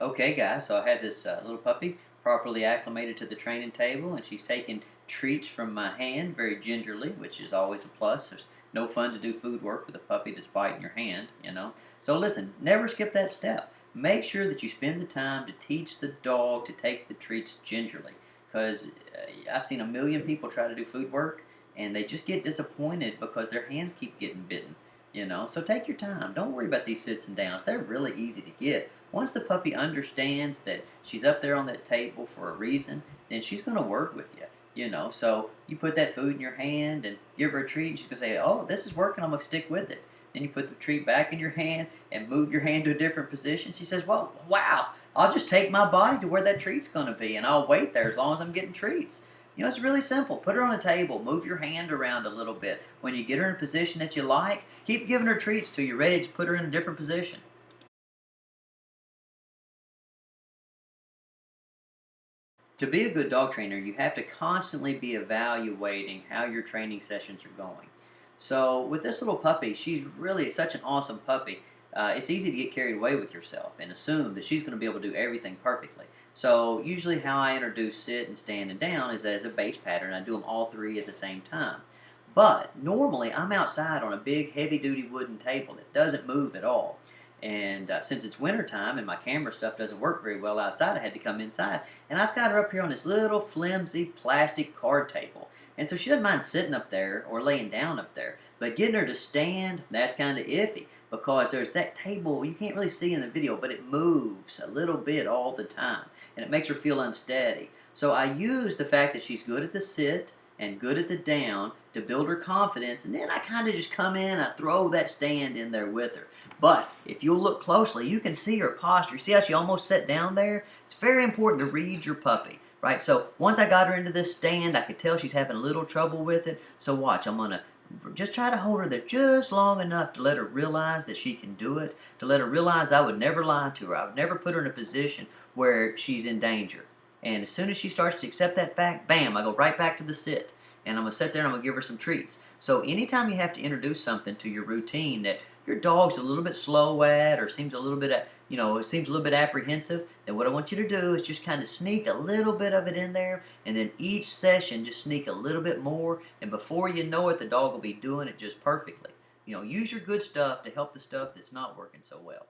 Okay, guys, so I had this little puppy properly acclimated to the training table, and she's taking treats from my hand very gingerly, which is always a plus. There's no fun to do food work with a puppy that's biting your hand. So listen, never skip that step. Make sure that you spend the time to teach the dog to take the treats gingerly, because I've seen a million people try to do food work, and they just get disappointed because their hands keep getting bitten. So take your time. Don't worry about these sits and downs. They're really easy to get. Once the puppy understands that she's up there on that table for a reason, then she's going to work with you. So you put that food in your hand and give her a treat. She's going to say, "Oh, this is working. I'm going to stick with it." Then you put the treat back in your hand and move your hand to a different position. She says, "Well, wow, I'll just take my body to where that treat's going to be, and I'll wait there as long as I'm getting treats." It's really simple. Put her on a table. Move your hand around a little bit. When you get her in a position that you like, keep giving her treats till you're ready to put her in a different position. To be a good dog trainer, you have to constantly be evaluating how your training sessions are going. So, with this little puppy, she's really such an awesome puppy. It's easy to get carried away with yourself and assume that she's going to be able to do everything perfectly. So, usually, how I introduce sit and stand and down is as a base pattern. I do them all three at the same time. But normally, I'm outside on a big, heavy duty wooden table that doesn't move at all. And since it's winter time and my camera stuff doesn't work very well outside, I had to come inside. And I've got her up here on this little flimsy plastic card table. And so she doesn't mind sitting up there or laying down up there. But getting her to stand, that's kind of iffy because there's that table you can't really see in the video, but it moves a little bit all the time. And it makes her feel unsteady. So I use the fact that she's good at the sit and good at the down to build her confidence. And then I kind of just come in, I throw that stand in there with her. But if you'll look closely, you can see her posture. See how she almost sat down there? It's very important to read your puppy, right? So once I got her into this stand, I could tell she's having a little trouble with it. So watch, I'm going to just try to hold her there just long enough to let her realize that she can do it, to let her realize I would never lie to her. I would never put her in a position where she's in danger. And as soon as she starts to accept that fact, bam, I go right back to the sit. And I'm going to sit there and I'm going to give her some treats. So anytime you have to introduce something to your routine that your dog's a little bit slow at or seems a little bit, it seems a little bit apprehensive, then what I want you to do is just kind of sneak a little bit of it in there. And then each session, just sneak a little bit more. And before you know it, the dog will be doing it just perfectly. Use your good stuff to help the stuff that's not working so well.